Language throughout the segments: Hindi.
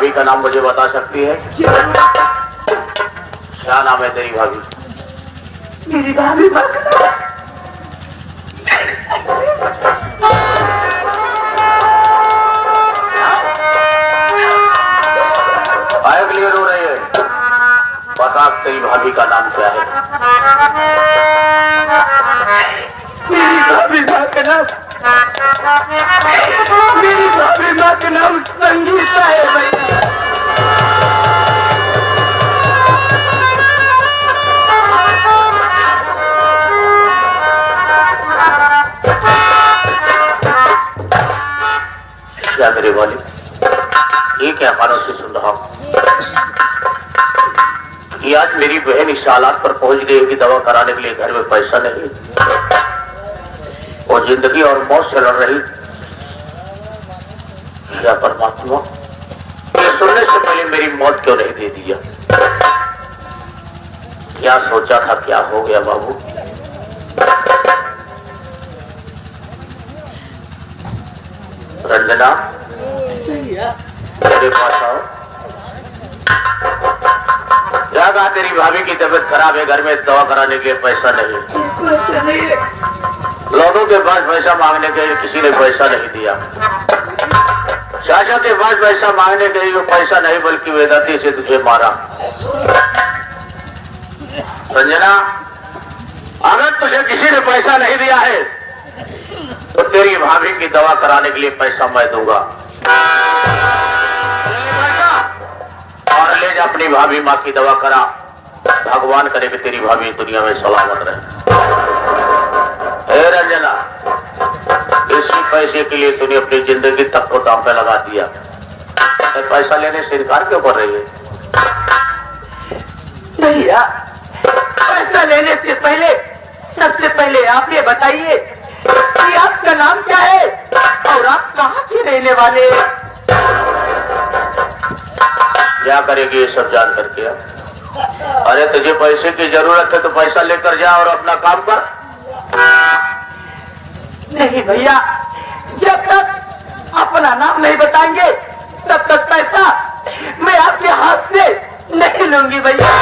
भाभी का नाम मुझे बता सकती है? क्या नाम है तेरी भाभी? मेरी भाभी आए क्लियर हो रही है? बता तेरी भाभी का नाम क्या है? मेरी भाभी माँ का नाम मेरी भाभी माँ का नाम संगीता है भैया। क्या मेरे वाली ये क्या कानों से सुन रहा हूँ कि आज मेरी बहन इस हालात पर पहुंच गई कि दवा कराने के लिए घर में पैसा नहीं और जिंदगी और मौत से लड़ रही। क्या परमात्मा, ये सुनने से पहले मेरी मौत क्यों नहीं दे दिया? क्या सोचा था, क्या हो गया बाबू? रंजना मेरे पास आओ। क्या कहा? तेरी भाभी की तबीयत खराब है, घर में दवा कराने के लिए पैसा नहीं। लोगों के पास पैसा मांगने के लिए किसी ने पैसा नहीं दिया। चाचा के पास पैसा मांगने के लिए पैसा नहीं बल्कि वेदांती से तुझे मारा। संजना, अगर तुझे किसी ने पैसा नहीं दिया है तो तेरी भाभी की दवा कराने के लिए पैसा मैं दूंगा। और ले जा अपनी भाभी माँ की दवा करा। भगवान करे कि तेरी भाभी दुनिया में सलामत रहे। हे रंजना, इसी पैसे के लिए तूने अपनी जिंदगी तक को दांव पे लगा दिया। तो पैसा लेने से इनकार क्यों कर रही है? भैया, पैसा लेने से पहले सबसे पहले आप ये बताइए कि आपका नाम क्या है और आप कहाँ के रहने वाले? क्या करेगी ये सब जान करके? अरे तुझे पैसे की जरूरत है तो पैसा लेकर जा और अपना काम कर। नहीं भैया, जब तक अपना नाम नहीं बताएंगे तब तक पैसा मैं आपके हाथ से नहीं लूंगी भैया।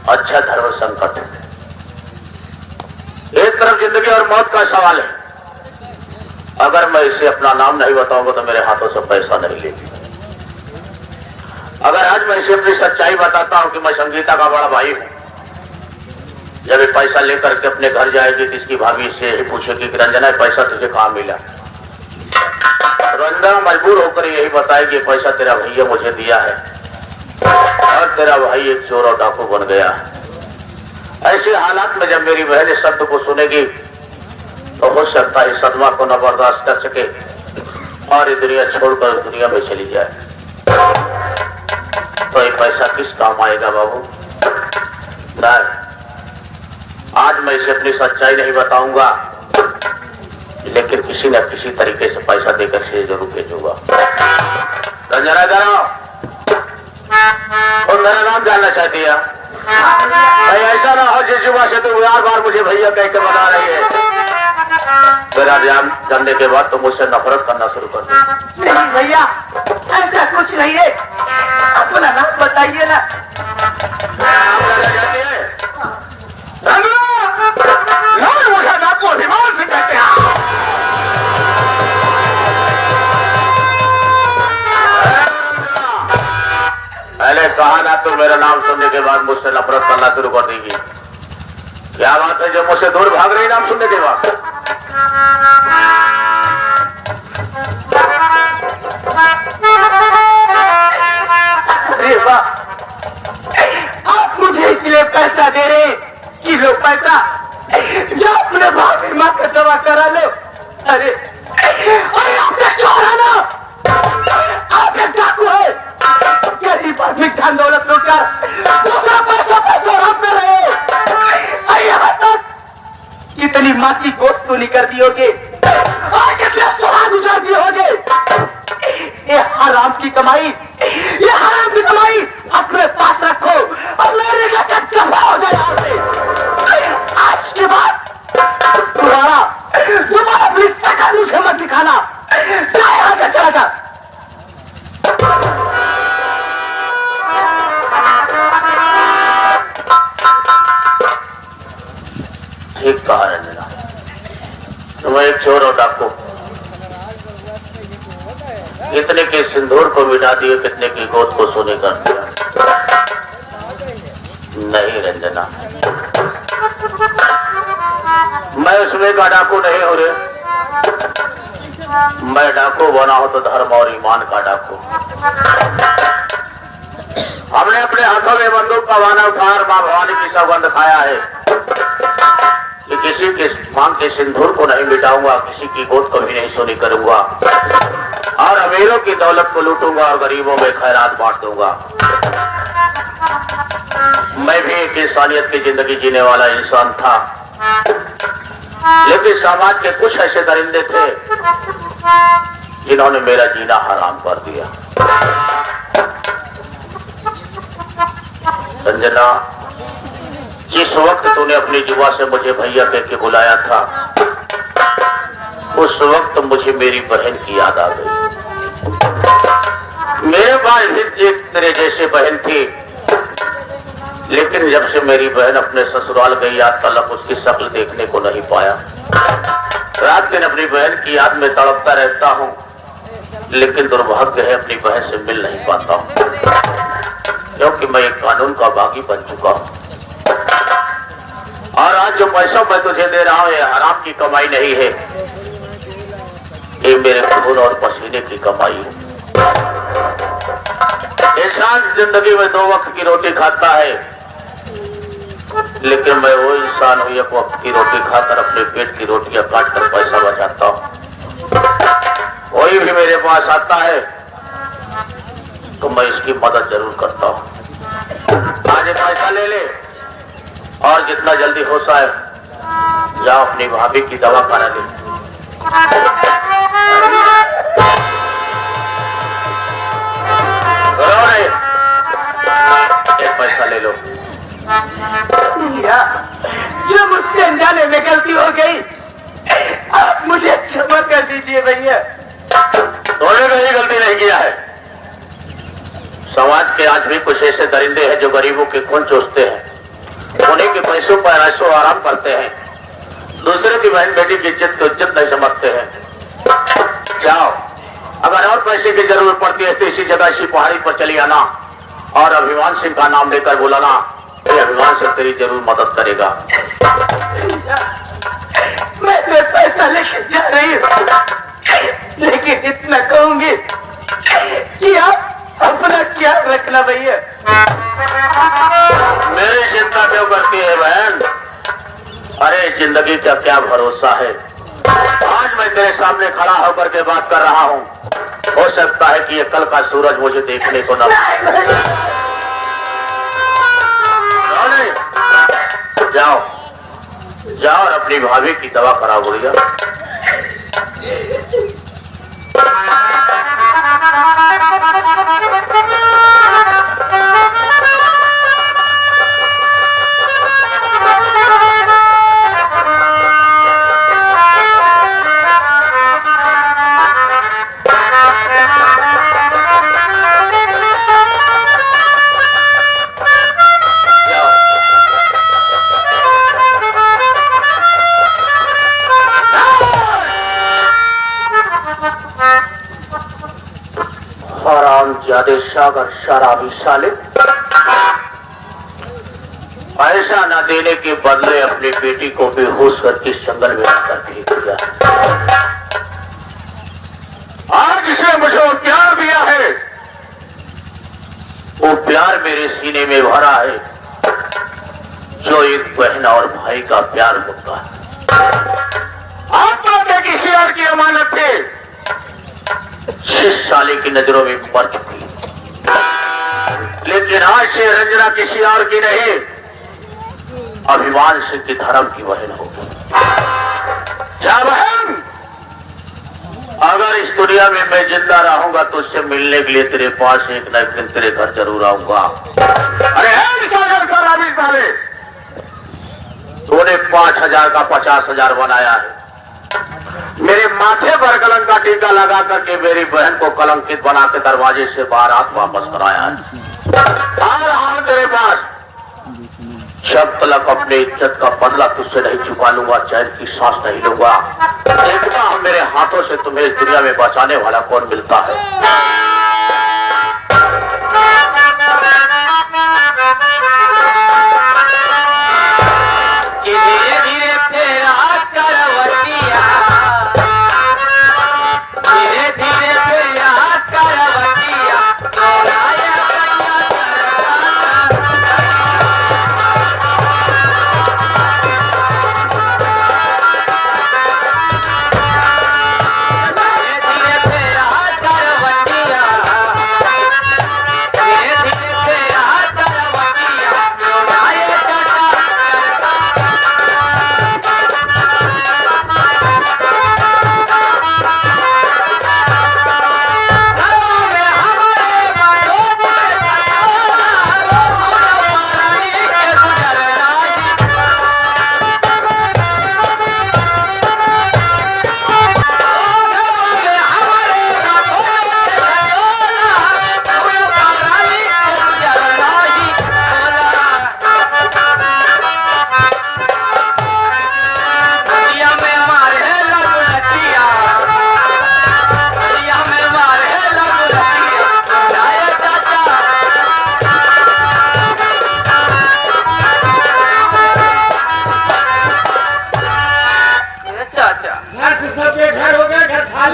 अच्छा धर्म संकट, एक तरफ जिंदगी और मौत का सवाल है। अगर मैं इसे अपना नाम नहीं बताऊंगा तो मेरे हाथों से पैसा नहीं लेगी। अगर आज मैं इसे अपनी सच्चाई बताता हूं कि मैं संगीता का बड़ा भाई हूं, जब ये पैसा लेकर के अपने घर जाएगी तो इसकी भाभी से यही पूछेगी कि रंजना पैसा तुझे कहां मिला? रंजना मजबूर होकर यही बताएगी पैसा तेरा भैया मुझे दिया है और तेरा भाई एक चोर और डाकू बन गया है। ऐसे हालात में जब मेरी बहन इस शब्द को सुनेगी तो हो सकता है सदमा को न बर्दाश्त कर सके और ये दुनिया छोड़कर दुनिया में चली जाए। तो ये पैसा किस काम आएगा बाबू? नहीं, आज मैं इसे अपनी सच्चाई नहीं बताऊंगा, लेकिन किसी न किसी तरीके से पैसा देकर से जरूर भेजूंगा। रंजना जानो, और मेरा नाम जानना चाहती है? भाई ऐसा ना हो जिस जुबा से तुम बार बार मुझे भैया कह के बता रही है। मेरा नाम जानने के बाद तो मुझसे नफरत करना शुरू कर दो। नहीं भैया, ऐसा कुछ नहीं है, अपना नाम बताइए ना। अभिमान से कहते हैं। पहले कहा ना तो मेरा नाम सुनने के बाद मुझसे नफरत करना शुरू कर देगी। क्या बात है जो मुझसे दूर भाग रही नाम सुनने के बाद? अरे वाह, आप मुझे इसलिए पैसा दे रहे कि लो पैसा जो अपने भाभी माँ का दवा करा लो। अरे आपने चोर है ना, आपने डाकू है, गरीब आदमी धन दौलत लूटकर दूसरा पैसा पैसा रखते रहे। यहाँ तक कितनी माँ की गोश्त सुनी कर दियोगे और कितने स्वाद उजाड़ दियोगे। ये हराम की कमाई, ये हराम की कमाई अपने पास रखो और मेरे जैसे जमा हो जाए। आज के बाद ठीक कहा रंजना, तुम एक चोर और डाकू, कितने के सिंदूर को मिटा दिए, कितने की गोद को सोने कर दिया। नहीं रंजना, मैं उसमें का डाकू नहीं हो रे। मैं डाकू बना हो तो धर्म और ईमान का डाकू। हमने अपने हाथों में बंदूक का बाना उठाकर मां भवानी की सौगंध खाया है कि किसी के मांग के सिंदूर को नहीं मिटाऊंगा, किसी की गोद को भी नहीं सोनी करूंगा, और अमीरों की दौलत को लूटूंगा और गरीबों में खैरात बांट दूंगा। मैं भी एक इंसानियत की जिंदगी जीने वाला इंसान था, लेकिन समाज के कुछ ऐसे दरिंदे थे जिन्होंने मेरा जीना हराम कर दिया। रंजना, जिस वक्त तूने अपनी जुबा से मुझे भैया कह के बुलाया था, उस वक्त मुझे मेरी बहन की याद आ गई। मेरे पास भी एक तेरे जैसे बहन थी, लेकिन जब से मेरी बहन अपने ससुराल गई, आज तक उसकी शक्ल देखने को नहीं पाया। रात दिन अपनी बहन की याद में तड़पता रहता हूँ, लेकिन दुर्भाग्य है अपनी बहन से मिल नहीं पाता हूँ, क्योंकि मैं एक कानून का बागी बन चुका हूँ। और आज जो पैसा मैं तुझे दे रहा हूँ, ये हराम की कमाई नहीं है, ये मेरे खून और पसीने की कमाई है। इंसान जिंदगी में 2 वक्त की रोटी खाता है, लेकिन मैं वो इंसान हूँ एक वक्त की रोटी खाकर अपने पेट की रोटियां काट कर पैसा बचाता हूँ। कोई भी मेरे पास आता है तो मैं इसकी मदद जरूर करता हूँ। आज ये पैसा ले ले और जितना जल्दी हो सके जाओ अपनी भाभी की दवा करा ले। पैसा ले लो। जो मुझसे अनजाने में गलती हो गई, आप मुझे क्षमा कर दीजिए भैया। तूने कहीं गलती नहीं किया है। समाज के आज भी कुछ ऐसे दरिंदे हैं जो गरीबों के खून चूसते हैं, उन्हीं के पैसों पर ऐशो आराम करते हैं, दूसरे की बहन बेटी की इज्जत को इज्जत नहीं समझते हैं। जाओ, अगर और पैसे की जरूरत पड़ती है तो इसी जगह इसी पहाड़ी पर चली आना और अभिमान सिंह का नाम लेकर बुलाना, तो अभिमान सिंह तेरी जरूर मदद करेगा। मैं तो पैसा लेकर जा रही हूँ, लेकिन इतना कहूंगी कि आप अपना ख्याल रखना भैया। मेरी चिंता क्यों करती है बहन? अरे जिंदगी का क्या भरोसा है। आज मैं तेरे सामने खड़ा होकर के बात कर रहा हूँ, हो सकता है कि ये कल का सूरज मुझे देखने को न जाओ जाओ और अपनी भाभी की दवा कराओ गुड़िया। ज्यादा सागर शराबी साले, ऐसा न देने के बदले अपनी बेटी को बेहोश करके इस जंगल में आकर फेंक दिया। आज इसने मुझे वो प्यार दिया है, वो प्यार मेरे सीने में भरा है जो एक बहन और भाई का प्यार होता है। आत्मा के किसी और की अमानत है, 6 साले की नजरों में मर चुकी, लेकिन आज से रंजना किसी और की नहीं, अभिमान सिंह की धर्म की बहन होगी। क्या बहन, अगर इस दुनिया में मैं जिंदा रहूंगा तो उससे मिलने के लिए तेरे पास एक न एक दिन तेरे घर जरूर आऊंगा। अरे सागर शराबी साले, तूने 5,000 का 50,000 बनाया है, मेरे माथे पर कलंक का टीका लगा करके मेरी बहन को कलंकित बना के दरवाजे से बाहर हाथ वापस कराया है। आ रहा हूं तेरे पास, जब तक अपनी इज्जत का बदला तुझसे नहीं चुका लूंगा, चैन की सांस नहीं लूंगा। देखता हूं मेरे हाथों से तुम्हें इस दुनिया में बचाने वाला कौन मिलता है। धीरे धीरे तेरा करवटिया, धीरे धीरे तेरा करवटिया, सोनाया कन्या धीरे धीरे तेरा करवटिया, धीरे धीरे तेरा करवटिया, सोनाया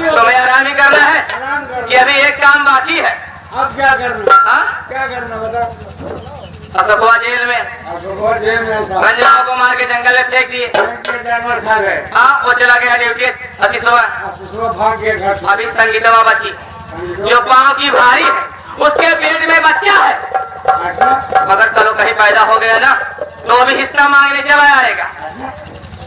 तुम्हें आराम ही करना है। ये अभी एक काम बाकी है। अब क्या करना? हाँ? क्या करना बताओ? अशोकवा जेल में जेल में ऐसा गंजाओं को मार के जंगल में फेंक दिए। जानवर खा गए। हाँ, वो चला गया ड्यूटी। अति सुबह सुबह भाग गए घर से। अभी संगीतवा बची जो पाँव की भारी है, उसके पेट में बच्चा है। अच्छा अगर कल कहीं पैदा हो गया ना तो अभी हिस्सा मांगने चला आएगा।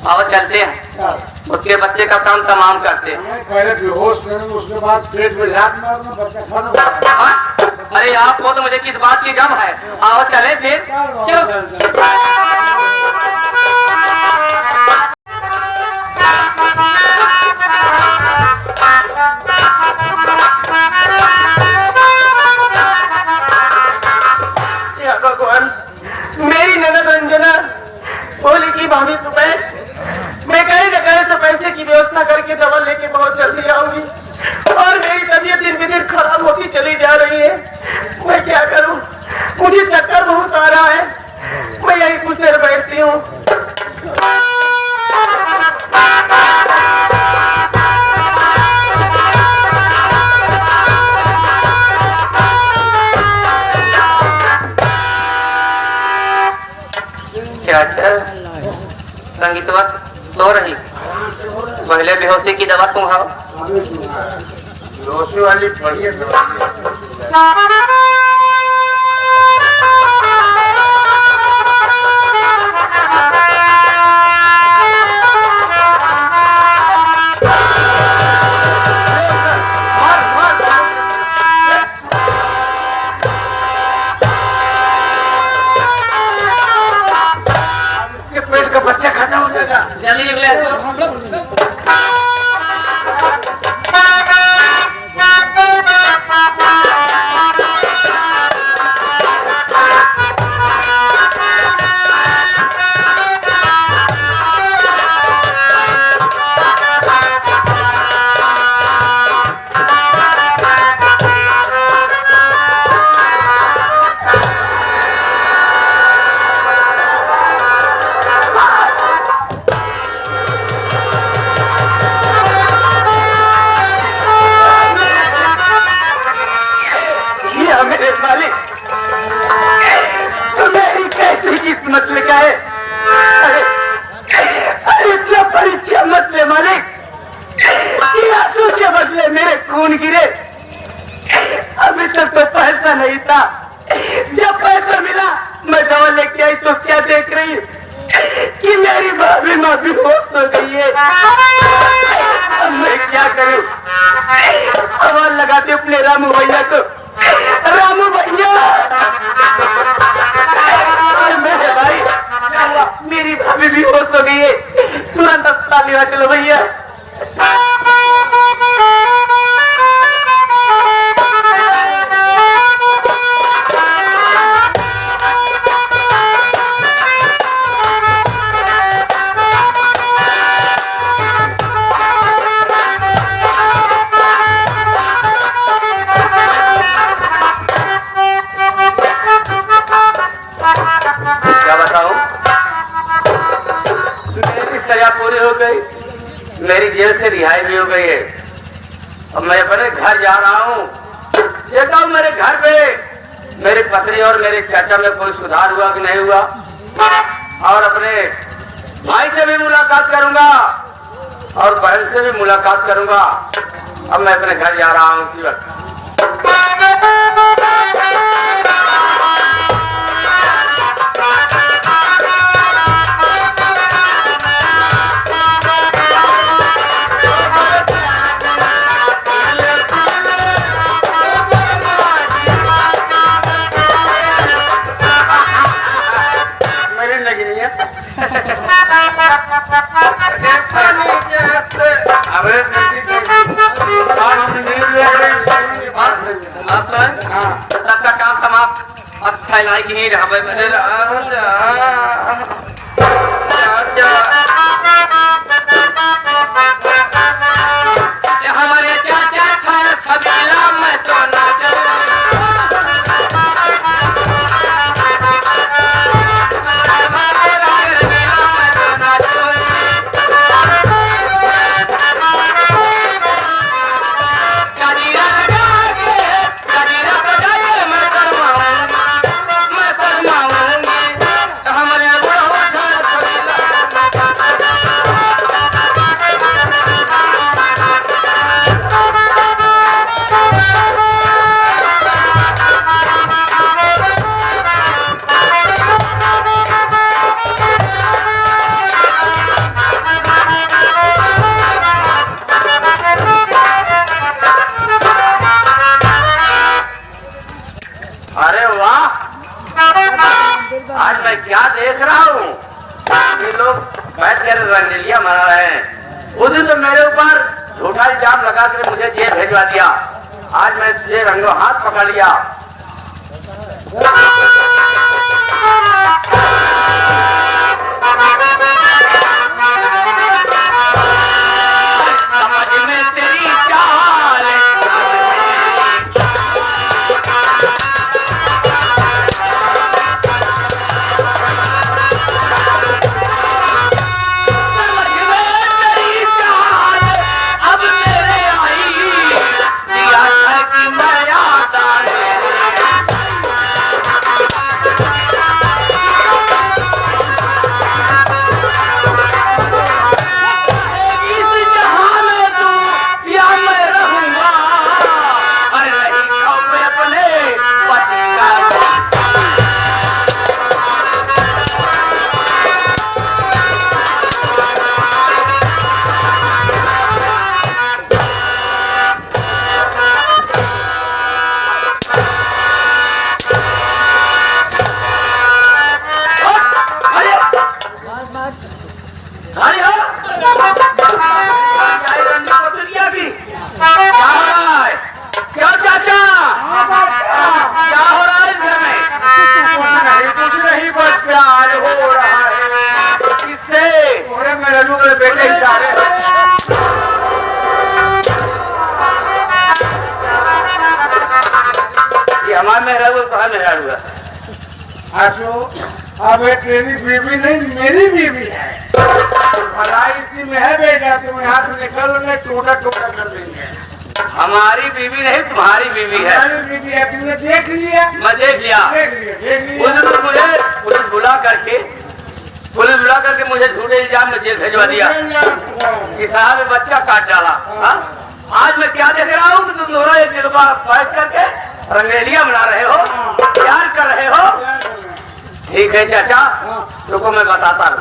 आओ चलते हैं, चल। उसके बच्चे का काम तमाम करते हैं। पहले बेहोश करेंगे, उसके बाद पेट में लात मारना, बच्चा खाना। हाँ? अरे आपको तो मुझे किस बात की गम है। आओ चले फिर, चलो। या भगवान, मेरी ननद रंजना बोली की भाभी तुम्हें मैं कहीं न कहीं से पैसे की व्यवस्था करके दवा लेके बहुत जल्दी आऊंगी, और मेरी तबीयत दिन पे दिन खराब होती चली जा रही है। मैं क्या करूं? मुझे चक्कर बहुत आ रहा है। मैं यहीं कुछ देर बैठती हूँ। अच्छा संगीतवा सो रही, पहले बेहोशी की दवा सुनाओ। बेहोशी वाली बढ़िया दवा। पेट का बच्चा खत्म हो जाएगा, जल्दी निकले। मेरे मालिक, मेरी कैसी किस्मत लिखा है। अरे अरे क्या परीक्षा मत ले मालिक कि आंसू के बदले मेरे खून गिरे। अभी तक तो पैसा नहीं था, जब पैसा मिला मैं दवा लेके आई तो क्या देख रही कि मेरी भाभी माँ बेहोश हो गई है। अब मैं क्या करूं? आवाज लगाते अपने रामू भैया को। रामू भैया, मेरे भाई, मेरी भाभी बेहोश हो गई है, तुरंत अस्पताल ले चलो भैया। गई, मेरी जेल से रिहाई भी हो गई है। अब मैं अपने घर जा रहा हूँ। देखता हूँ मेरे घर पे मेरी पत्नी और मेरे चाचा में कोई सुधार हुआ कि नहीं हुआ, और अपने भाई से भी मुलाकात करूंगा और बहन से भी मुलाकात करूंगा। अब मैं अपने घर जा रहा हूँ उसी वक्त। सबका काम समाप्त। अब फैलाई ही रहा हमारे चाचा छबीला मैं तो आज मैं क्या देख रहा हूँ, ये लोग बैठ कर रंगलीला मना रहे हैं। उस दिन तो मेरे ऊपर झूठा इल्जाम लगा कर मुझे जेल भेजवा दिया। आज मैं ये रंगों हाथ पकड़ लिया। समझ में तेरी चाल अब तेरी बीवी नहीं मेरी बीवी है। भलाई इसी में है बेटा, तुम यहाँ से निकल में टोटा टोटा कर देंगे। हमारी बीवी नहीं तुम्हारी बीवी है। हमारी बीवी है, तुमने देख लिया। मैं देख लिया। उस दिन मुझे पुलिस बुला करके मुझे झूठे इल्जाम में जेल भेजवा दिया कि साहब ने बच्चा काट डाला। आज मैं क्या देख रहा हूँ कि तुम दोनों एक जगह बैठ करके रंगेलिया बना रहे हो, प्यार कर रहे हो। ठीक है चाचा, रुको मैं बताता हूँ।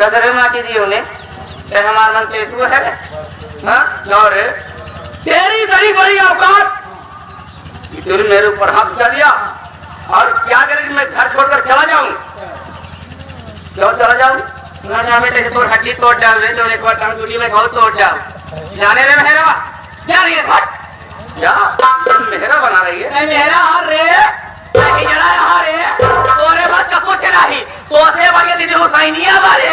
सदर माटी दी उन्हें ते हमार मन से तू है हाँ क्यों रे तेरी बड़ी बड़ी औकात तूने मेरे ऊपर हाथ उठा दिया और क्या करेगी मैं घर छोड़कर चला जाऊं क्यों चला जाऊं ना ना बेटे तो हड्डी तोड़ डाल रे तो एक बार टांग टूटी में बहुत तोड़ डाल जाने रे मेहरा जा रही है हट क्या मेहरा बना रही है मेहरा हार रे नहीं जरा हार रे तोरे बात का कुछ नहीं तो से बढ़िया दीदी हुसैनिया वाले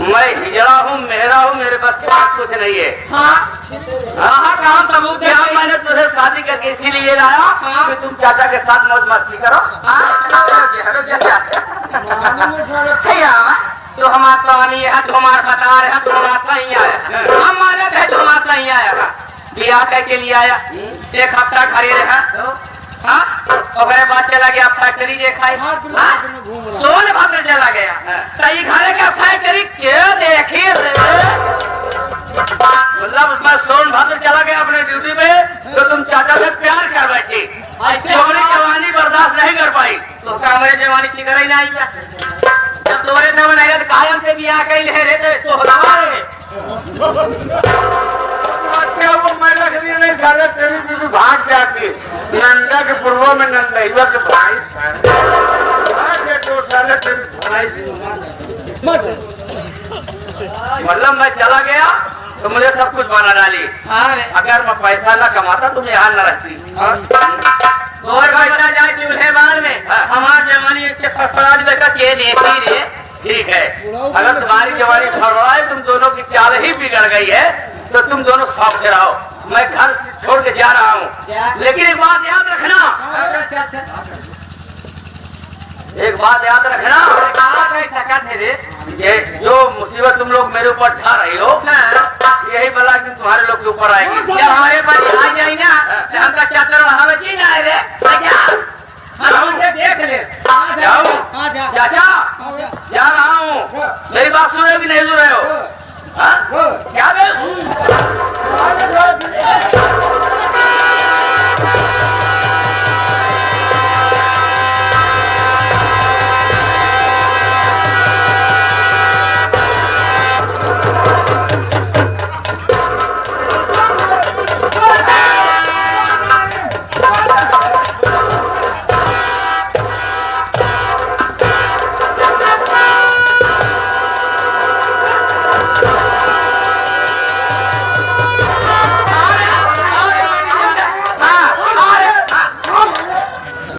मैं हिजड़ा हूँ मेहरा हूँ मेरे बस की बात कुछ नहीं है हाँ काम सबूत है मैंने तुझे शादी करके इसीलिए लाया कि तुम चाचा के साथ मौज मस्ती करो तो हमारा स्वामी है तो हमारा फतार है तो हमारा सही आया हमारे थे तो हमारा सही आया बियाह करके लिए आया एक हफ्ता घरे रहा हाँ और बाद चला गया फैक्ट्री जे खाई सोनभद्र चला गया सही घरे का फैक्ट्री क्या देखी मतलब मैं सोनभद्र चला गया अपने ड्यूटी पे तो तुम चाचा से प्यार कर बैठी ऐसे हमारी जवानी बर्दाश्त नहीं कर पाई तो क्या हमारी जवानी की करे नहीं क्या जब तोरे न बनाया तो कायम से बियाह कई ले रहे तो होगा अच्छा वो मैं रख दिया नहीं साले तेरी बीवी भाग जाती नंदा के पूर्व में नंदा के भाई साले तो साले तेरी भाई मतलब मैं चला गया तो मुझे सब कुछ बना डाली अगर मैं पैसा न कमाता तुम यहाँ न रहती और पैसा जाए चूल्हे बाल में हमारी जवानी इसके फड़फड़ाहट देखा ये देती रे ठीक है अगर तुम्हारी जवानी फड़फड़ाए तुम दोनों की चाल ही बिगड़ गई है तो तुम दोनों शौक से रहो मैं घर से छोड़ के जा रहा हूँ लेकिन एक बात याद रखना एक बात याद रखना ये जो मुसीबत तुम लोग मेरे ऊपर ढा रही हो यही बला कि तुम्हारे लोग के ऊपर आएगी जब हमारे पास आ जाए ना तो हमका चादर हमें जीना है रे देख ले चाचा जा रहा हूँ मेरी बात सुन रहे भी नहीं सुन रहे हो क्या